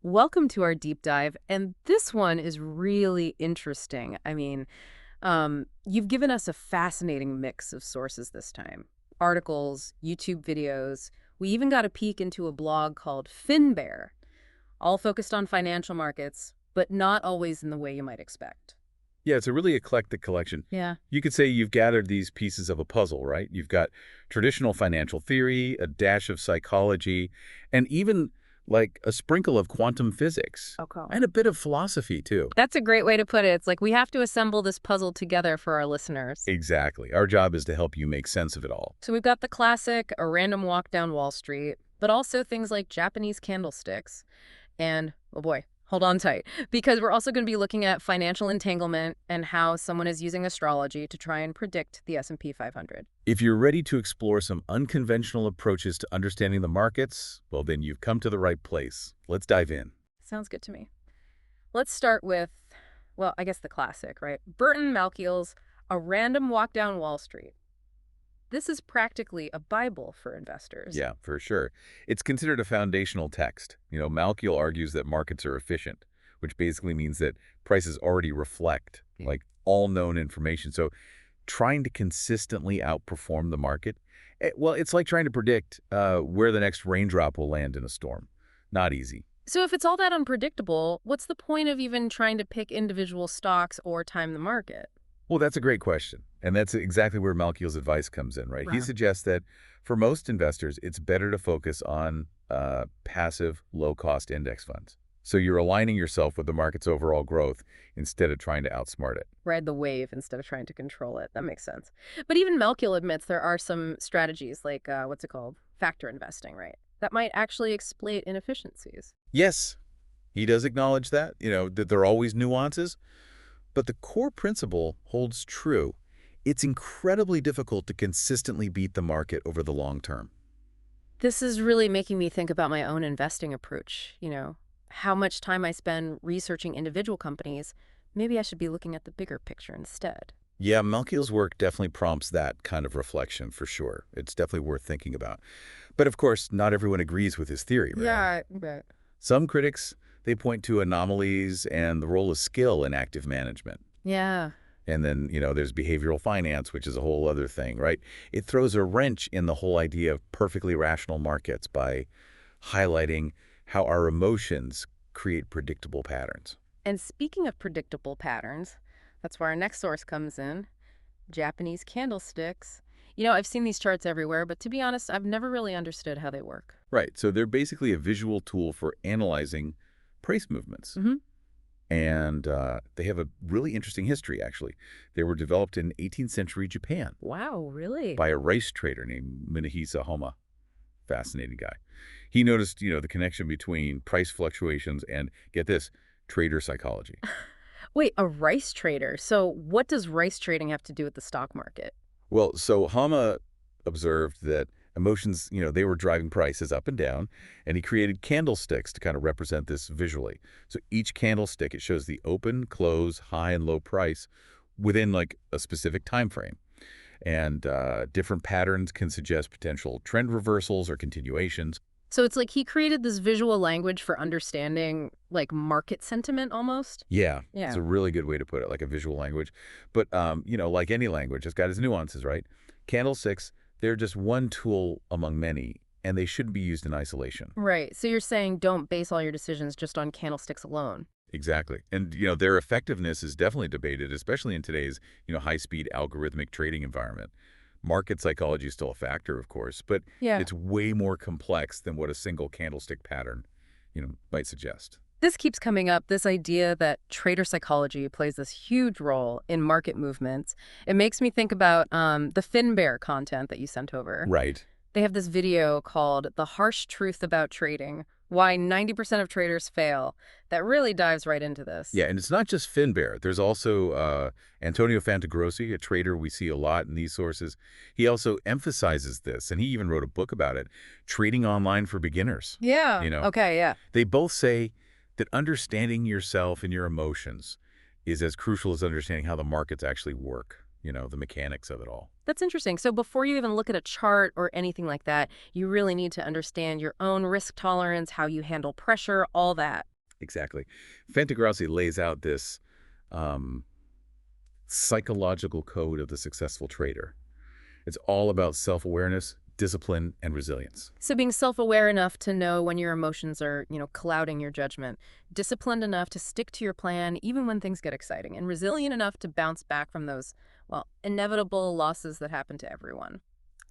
Welcome to our deep dive, and this one is really interesting. You've given us a fascinating mix of sources this time. Articles, YouTube videos. We even got a peek into a blog called FinBear, all focused on financial markets, but not always in the way you might expect. Yeah, it's a really eclectic collection. Yeah. You could say you've gathered these pieces of a puzzle, right? You've got traditional financial theory, a dash of psychology, and even like a sprinkle of quantum physics, Okay. and a bit of philosophy, too. That's a great way to put it. It's like we have to assemble this puzzle together for our listeners. Exactly. Our job is to help you make sense of it all. So we've got the classic, a random walk down Wall Street, but also things like Japanese candlesticks. And, oh boy, hold on tight, because we're also going to be looking at financial entanglement and how someone is using astrology to try and predict the S&P 500. If you're ready to explore some unconventional approaches to understanding the markets, well, then you've come to the right place. Let's dive in. Sounds good to me. Let's start with, well, I guess the classic, right? Burton Malkiel's A Random Walk Down Wall Street. This is practically a Bible for investors. Yeah, for sure. It's considered a foundational text. Malkiel argues that markets are efficient, which basically means that prices already reflect like all known information. So trying to consistently outperform the market, well, it's like trying to predict where the next raindrop will land in a storm. Not easy. So if it's all that unpredictable, what's the point of even trying to pick individual stocks or time the market? Well, that's a great question. And that's exactly where Malkiel's advice comes in, right? He Wow. suggests that for most investors, it's better to focus on passive, low-cost index funds. So you're aligning yourself with the market's overall growth instead of trying to outsmart it. Ride the wave instead of trying to control it. That makes sense. But even Melchiel admits there are some strategies like, what's it called? Factor investing, right? That might actually exploit inefficiencies. Yes, he does acknowledge that, that there are always nuances, but the core principle holds true. It's incredibly difficult to consistently beat the market over the long term. This is really making me think about my own investing approach. How much time I spend researching individual companies. Maybe I should be looking at the bigger picture instead. Yeah, Malkiel's work definitely prompts that kind of reflection for sure. It's definitely worth thinking about. But of course, not everyone agrees with his theory, right? Yeah, right. Some critics, they point to anomalies and the role of skill in active management. Yeah. And then, there's behavioral finance, which is a whole other thing, right? It throws a wrench in the whole idea of perfectly rational markets by highlighting how our emotions create predictable patterns. And speaking of predictable patterns, that's where our next source comes in. Japanese candlesticks. I've seen these charts everywhere, but to be honest, I've never really understood how they work. Right, so they're basically a visual tool for analyzing price movements. Mm-hmm. And they have a really interesting history, actually. They were developed in 18th century Japan Wow, really? by a rice trader named Minahisa Homa. Fascinating guy. He noticed, the connection between price fluctuations and, get this, trader psychology. Wait, a rice trader. So what does rice trading have to do with the stock market? Well, so Hama observed that emotions, they were driving prices up and down, and he created candlesticks to kind of represent this visually. So each candlestick, it shows the open, close, high, and low price within like a specific time frame. And different patterns can suggest potential trend reversals or continuations. So it's like he created this visual language for understanding like market sentiment almost? Yeah, it's Yeah. a really good way to put it, like a visual language. But, like any language, it's got its nuances, right? Candlesticks, they're just one tool among many, and they shouldn't be used in isolation. Right. So you're saying don't base all your decisions just on candlesticks alone. Exactly. And, their effectiveness is definitely debated, especially in today's, high-speed algorithmic trading environment. Market psychology is still a factor, of course, but Yeah. it's way more complex than what a single candlestick pattern, might suggest. This keeps coming up, this idea that trader psychology plays this huge role in market movements. It makes me think about the FinBear content that you sent over. Right. They have this video called The Harsh Truth About Trading, Why 90% of Traders Fail, that really dives right into this. Yeah, and it's not just FinBear. There's also Antonio Fantagrossi, a trader we see a lot in these sources. He also emphasizes this, and he even wrote a book about it, Trading Online for Beginners. Yeah. You know, Okay, yeah. They both say that understanding yourself and your emotions is as crucial as understanding how the markets actually work, the mechanics of it all. That's interesting. So before you even look at a chart or anything like that, you really need to understand your own risk tolerance, how you handle pressure, all that. Exactly. Fantagrossi lays out this um, psychological code of the successful trader. It's all about self-awareness, discipline, and resilience. So being self-aware enough to know when your emotions are, clouding your judgment, disciplined enough to stick to your plan even when things get exciting, and resilient enough to bounce back from those, well, inevitable losses that happen to everyone.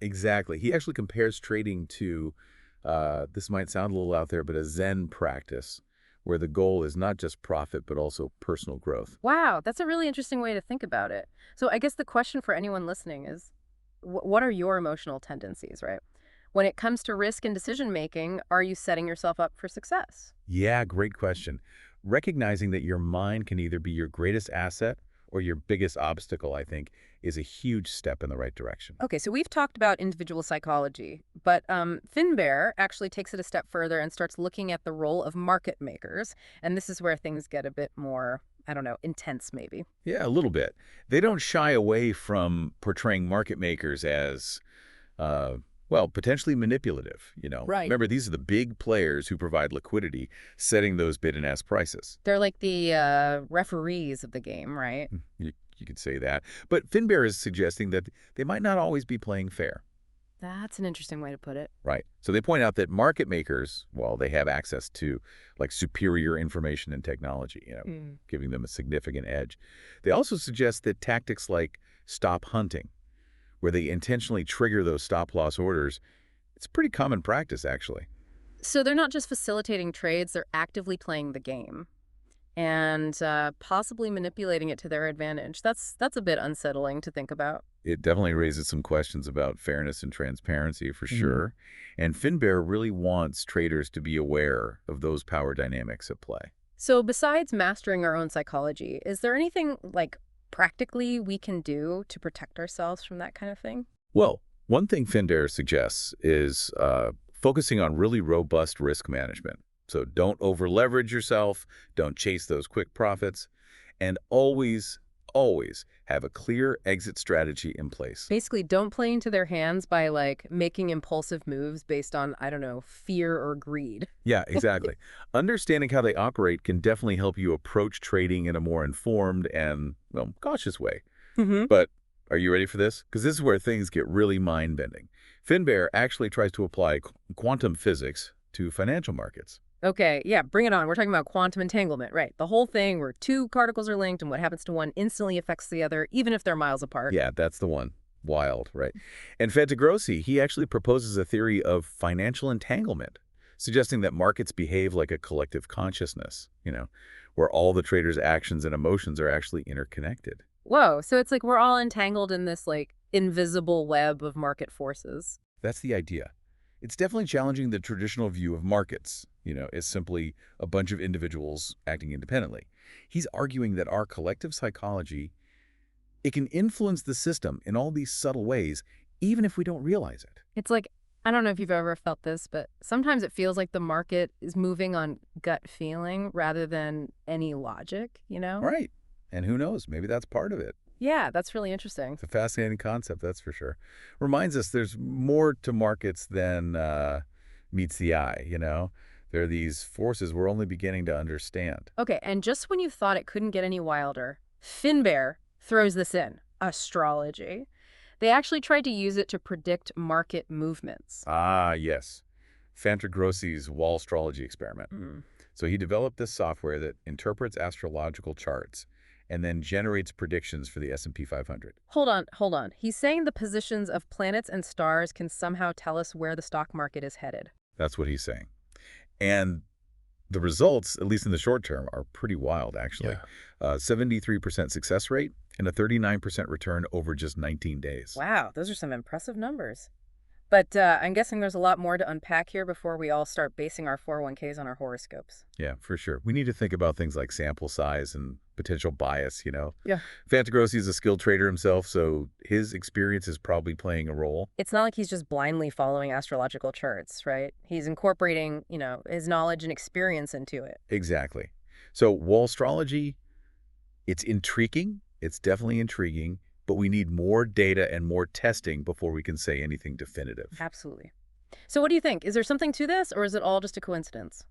Exactly. He actually compares trading to, this might sound a little out there, but a Zen practice where the goal is not just profit, but also personal growth. Wow, that's a really interesting way to think about it. So I guess the question for anyone listening is, what are your emotional tendencies, right? When it comes to risk and decision making, are you setting yourself up for success? Yeah, great question. Recognizing that your mind can either be your greatest asset or your biggest obstacle, I think, is a huge step in the right direction. Okay, so we've talked about individual psychology, but Finbear actually takes it a step further and starts looking at the role of market makers. And this is where things get a bit more, I don't know, intense maybe. Yeah, a little bit. They don't shy away from portraying market makers as, uh, well, potentially manipulative, Right. Remember, these are the big players who provide liquidity, setting those bid and ask prices. They're like the referees of the game, right? You could say that. But Finbear is suggesting that they might not always be playing fair. That's an interesting way to put it. Right. So they point out that market makers, well, they have access to like superior information and technology, Mm. giving them a significant edge. They also suggest that tactics like stop hunting, where they intentionally trigger those stop loss orders, it's pretty common practice, actually. So they're not just facilitating trades, they're actively playing the game and possibly manipulating it to their advantage. That's a bit unsettling to think about. It definitely raises some questions about fairness and transparency for Mhm. sure. And Finbear really wants traders to be aware of those power dynamics at play. So besides mastering our own psychology, is there anything like practically we can do to protect ourselves from that kind of thing? Well, one thing Finbear suggests is focusing on really robust risk management. So don't over leverage yourself, don't chase those quick profits, and always have a clear exit strategy in place. Basically, don't play into their hands by like making impulsive moves based on, I don't know, fear or greed. Yeah, exactly. Understanding how they operate can definitely help you approach trading in a more informed and, well, cautious way. Hmm. But are you ready for this? Because this is where things get really mind-bending. Finbear actually tries to apply quantum physics to financial markets. Okay, yeah, bring it on. We're talking about quantum entanglement, right? The whole thing where two particles are linked and what happens to one instantly affects the other, even if they're miles apart. Yeah, that's the one. Wild, right? And Fantagrossi, he actually proposes a theory of financial entanglement, suggesting that markets behave like a collective consciousness, where all the traders' actions and emotions are actually interconnected. Whoa, so it's like we're all entangled in this like invisible web of market forces. That's the idea. It's definitely challenging the traditional view of markets, as simply a bunch of individuals acting independently. He's arguing that our collective psychology, it can influence the system in all these subtle ways, even if we don't realize it. It's like, I don't know if you've ever felt this, but sometimes it feels like the market is moving on gut feeling rather than any logic, you know? Right. And who knows, maybe that's part of it. Yeah, that's really interesting. It's a fascinating concept, that's for sure. Reminds us there's more to markets than meets the eye. There are these forces we're only beginning to understand. Okay, and just when you thought it couldn't get any wilder, Finbear throws this in, astrology. They actually tried to use it to predict market movements. Ah, yes. Fantagrossi's wall astrology experiment. Hmm. So he developed this software that interprets astrological charts and then generates predictions for the S&P 500. Hold on, hold on. He's saying the positions of planets and stars can somehow tell us where the stock market is headed. That's what he's saying. And the results, at least in the short term, are pretty wild, actually. Yeah. 73% success rate and a 39% return over just 19 days. Wow, those are some impressive numbers. But I'm guessing there's a lot more to unpack here before we all start basing our 401ks on our horoscopes. Yeah, for sure. We need to think about things like sample size and potential bias. Yeah. Fantagrossi is a skilled trader himself, so his experience is probably playing a role. It's not like he's just blindly following astrological charts, right? He's incorporating, his knowledge and experience into it. Exactly. So wall astrology, it's intriguing. It's definitely intriguing, but we need more data and more testing before we can say anything definitive. Absolutely. So what do you think? Is there something to this, or is it all just a coincidence?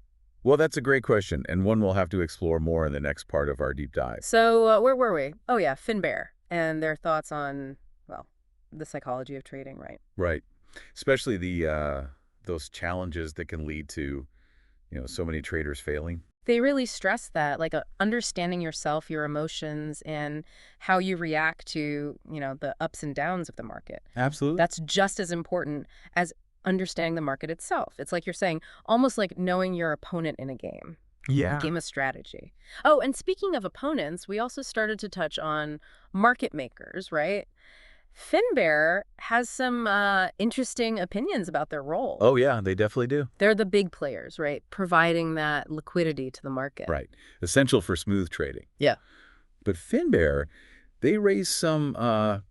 Well, that's a great question, and one we'll have to explore more in the next part of our deep dive. So where were we? Oh, yeah, Finbear and their thoughts on, well, the psychology of trading, right? Right. Especially those challenges that can lead to, so many traders failing. They really stress that, like understanding yourself, your emotions, and how you react to, the ups and downs of the market. Absolutely. That's just as important as understanding the market itself. It's like you're saying, almost like knowing your opponent in a game. Yeah. Game of strategy. Oh, and speaking of opponents, we also started to touch on market makers, right? Finbear has some interesting opinions about their role. Oh, yeah, they definitely do. They're the big players, right? Providing that liquidity to the market. Right. Essential for smooth trading. Yeah. But Finbear, they raise some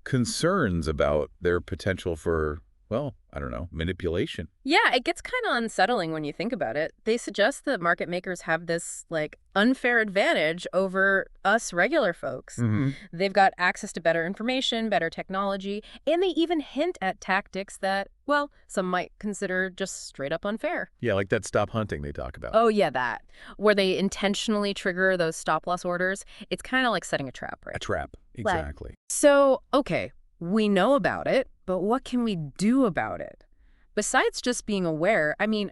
concerns about their potential for, well, I don't know, manipulation. Yeah, it gets kind of unsettling when you think about it. They suggest that market makers have this, like, unfair advantage over us regular folks. Hmm. They've got access to better information, better technology, and they even hint at tactics that, well, some might consider just straight up unfair. Yeah, like that stop hunting they talk about. Oh, yeah, that. Where they intentionally trigger those stop-loss orders. It's kind of like setting a trap, A right? trap. Exactly. So, okay, we know about it, but what can we do about it? Besides just being aware, I mean,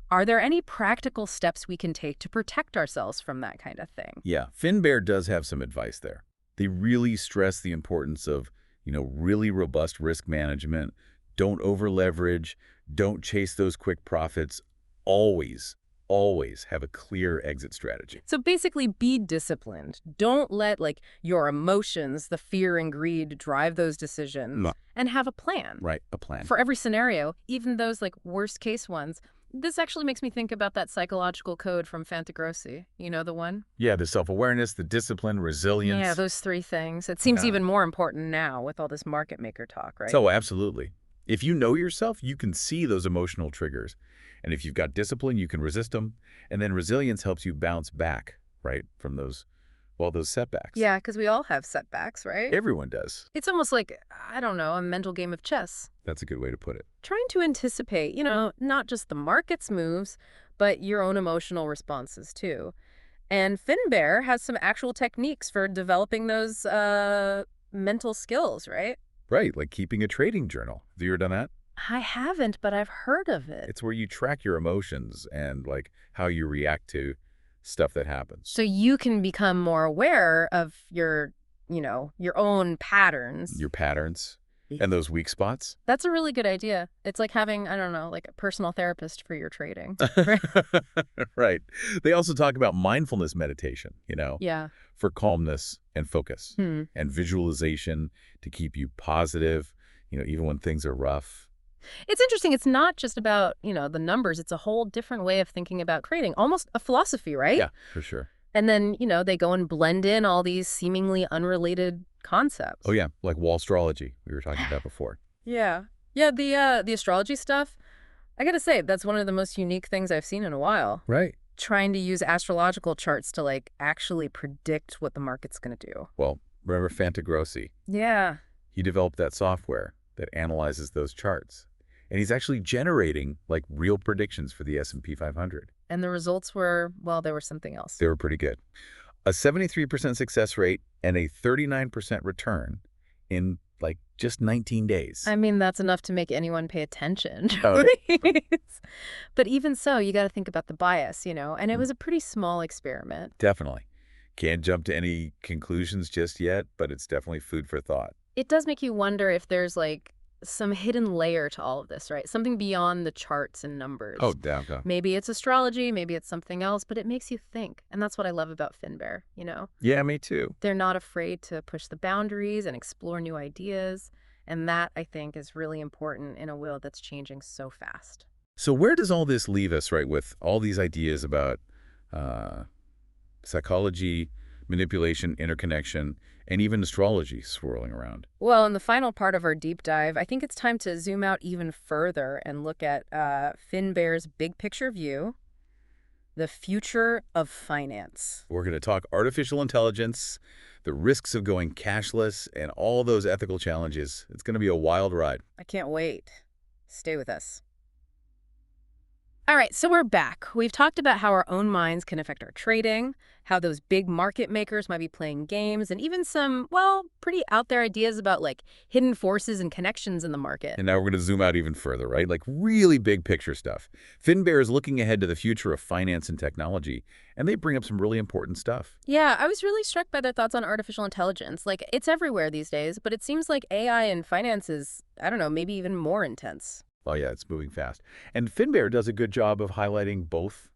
are there any practical steps we can take to protect ourselves from that kind of thing? Yeah, Finbear does have some advice there. They really stress the importance of, really robust risk management. Don't over leverage. Don't chase those quick profits. Always, always have a clear exit strategy. So basically, be disciplined. Don't let, like, your emotions, the fear and greed drive those decisions. No. And have a plan. Right, a plan. For every scenario, even those, like, worst case ones. This actually makes me think about that psychological code from Fantagrossi. You know the one? Yeah, the self-awareness, the discipline, resilience. Yeah, those three things. It seems Yeah. even more important now with all this market maker talk, right? So absolutely. If you know yourself, you can see those emotional triggers. And if you've got discipline, you can resist them. And then resilience helps you bounce back, right, from those setbacks. Yeah, because we all have setbacks, right? Everyone does. It's almost like, I don't know, a mental game of chess. That's a good way to put it. Trying to anticipate, not just the market's moves, but your own emotional responses too. And Finbear has some actual techniques for developing those mental skills, right? Right, like keeping a trading journal. Have you ever done that? I haven't, but I've heard of it. It's where you track your emotions and like how you react to stuff that happens. So you can become more aware of your own patterns. Your patterns and those weak spots. That's a really good idea. It's like having, I don't know, like a personal therapist for your trading. Right? Right. They also talk about mindfulness meditation, Yeah. for calmness and focus Hmm. and visualization to keep you positive, even when things are rough. It's interesting. It's not just about, the numbers. It's a whole different way of thinking about trading, almost a philosophy, right? Yeah, for sure. And then, they go and blend in all these seemingly unrelated concepts. Oh, yeah, like wall astrology we were talking about before. Yeah. Yeah, the astrology stuff, I got to say, that's one of the most unique things I've seen in a while. Right. Trying to use astrological charts to, like, actually predict what the market's going to do. Well, remember Fantagrossi? Yeah. He developed that software that analyzes those charts. And he's actually generating like real predictions for the S&P 500. And the results were, well, they were something else. They were pretty good. A 73% success rate and a 39% return in like just 19 days. I mean, that's enough to make anyone pay attention. Oh. But even so, you got to think about the bias, and it was a pretty small experiment. Definitely. Can't jump to any conclusions just yet, but it's definitely food for thought. It does make you wonder if there's, like, some hidden layer to all of this, right? Something beyond the charts and numbers. Oh, definitely. Maybe it's astrology, maybe it's something else, but it makes you think. And that's what I love about Finbear, Yeah, me too. They're not afraid to push the boundaries and explore new ideas. And that, I think, is really important in a world that's changing so fast. So where does all this leave us, right, with all these ideas about psychology, manipulation, interconnection, and even astrology swirling around? Well, in the final part of our deep dive, I think it's time to zoom out even further and look at Finbear's big picture view, the future of finance. We're going to talk artificial intelligence, the risks of going cashless, and all those ethical challenges. It's going to be a wild ride. I can't wait. Stay with us. All right, so we're back. We've talked about how our own minds can affect our trading, how those big market makers might be playing games, and even some, well, pretty out there ideas about like hidden forces and connections in the market. And now we're going to zoom out even further, right? Like really big picture stuff. Finbear is looking ahead to the future of finance and technology, and they bring up some really important stuff. Yeah, I was really struck by their thoughts on artificial intelligence. Like, it's everywhere these days, but it seems like AI in finance is, I don't know, maybe even more intense. Oh yeah, it's moving fast. And Finbear does a good job of highlighting both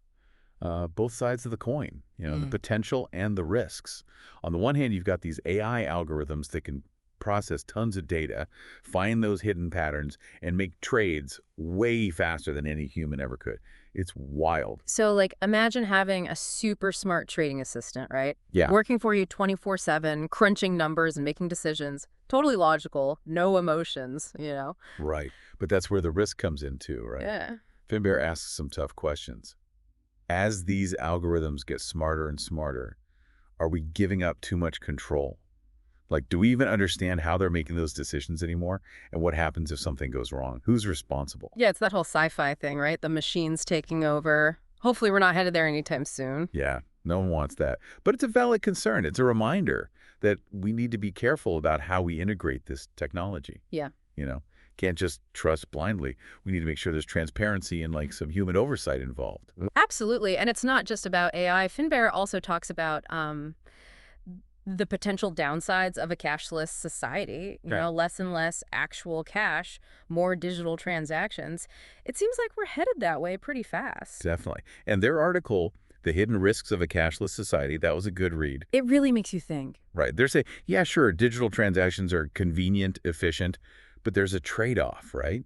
sides of the coin, the Mm. potential and the risks. On the one hand, you've got these AI algorithms that can process tons of data, find those hidden patterns, and make trades way faster than any human ever could. It's wild. So, like, imagine having a super smart trading assistant, right? Yeah, Working for you 24/7, crunching numbers and making decisions. Totally logical, no emotions. right. But that's where the risk comes in too, right? Yeah. Finbear asks some tough questions. As these algorithms get smarter and smarter, are we giving up too much control? Like, do we even understand how they're making those decisions anymore? And what happens if something goes wrong? Who's responsible? Yeah, it's that whole sci-fi thing, right? The machines taking over. Hopefully, we're not headed there anytime soon. Yeah, no one wants that. But it's a valid concern. It's a reminder that we need to be careful about how we integrate this technology. Yeah. You know, can't just trust blindly. We need to make sure there's transparency and like some human oversight involved. Absolutely. And it's not just about AI. Finbear also talks about the potential downsides of a cashless society, Okay. less and less actual cash, more digital transactions. It seems like we're headed that way pretty fast. Definitely. And their article, The Hidden Risks of a Cashless Society, that was a good read. It really makes you think. Right. They're saying, yeah, sure, digital transactions are convenient, efficient, but there's a trade-off, right?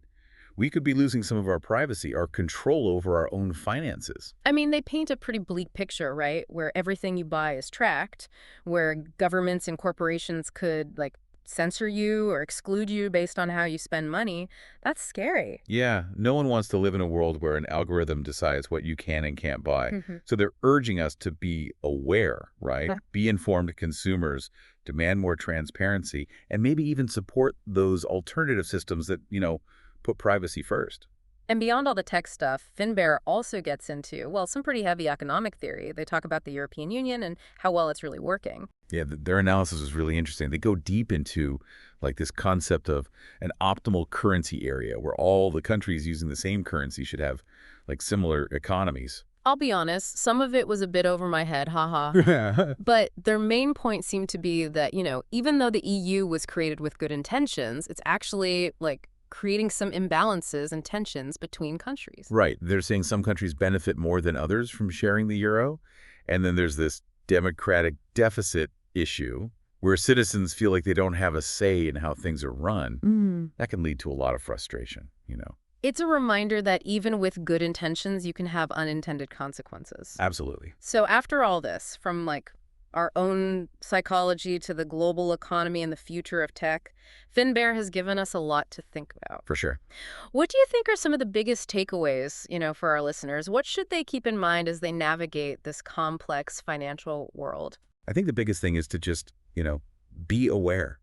We could be losing some of our privacy, our control over our own finances. I mean, they paint a pretty bleak picture, right? Where everything you buy is tracked, where governments and corporations could, like, censor you or exclude you based on how you spend money. That's scary. Yeah, no one wants to live in a world where an algorithm decides what you can and can't buy. Mhm. So they're urging us to be aware, right? Yeah. Be informed consumers, demand more transparency, and maybe even support those alternative systems that, put privacy first. And beyond all the tech stuff, Finbear also gets into, well, some pretty heavy economic theory. They talk about the European Union and how well it's really working. Yeah, their analysis is really interesting. They go deep into like this concept of an optimal currency area where all the countries using the same currency should have like similar economies. I'll be honest, some of it was a bit over my head, haha. But their main point seemed to be that, even though the EU was created with good intentions, it's actually like creating some imbalances and tensions between countries. Right. They're saying some countries benefit more than others from sharing the euro. And then there's this democratic deficit issue where citizens feel like they don't have a say in how things are run. Mm. That can lead to a lot of frustration. It's a reminder that even with good intentions, you can have unintended consequences. Absolutely. So after all this, from like our own psychology to the global economy and the future of tech, Finbear has given us a lot to think about. For sure. What do you think are some of the biggest takeaways, for our listeners? What should they keep in mind as they navigate this complex financial world? I think the biggest thing is to just, be aware.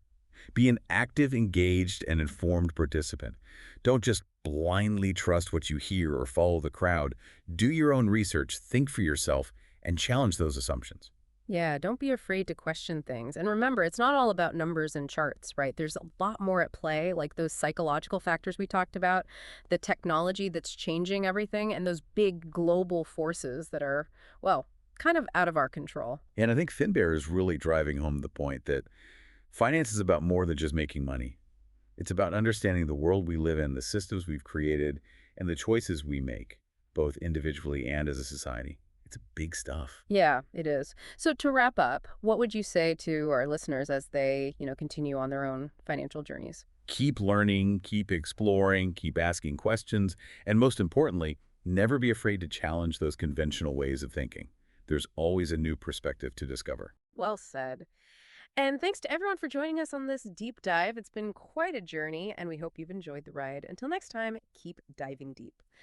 Be an active, engaged, and informed participant. Don't just blindly trust what you hear or follow the crowd. Do your own research, think for yourself, and challenge those assumptions. Yeah, don't be afraid to question things. And remember, it's not all about numbers and charts, right? There's a lot more at play, like those psychological factors we talked about, the technology that's changing everything, and those big global forces that are, well, kind of out of our control. And I think Finbear is really driving home the point that finance is about more than just making money. It's about understanding the world we live in, the systems we've created, and the choices we make, both individually and as a society. It's big stuff. Yeah, it is. So to wrap up, what would you say to our listeners as they, continue on their own financial journeys? Keep learning, keep exploring, keep asking questions, and most importantly, never be afraid to challenge those conventional ways of thinking. There's always a new perspective to discover. Well said. And thanks to everyone for joining us on this deep dive. It's been quite a journey, and we hope you've enjoyed the ride. Until next time, keep diving deep.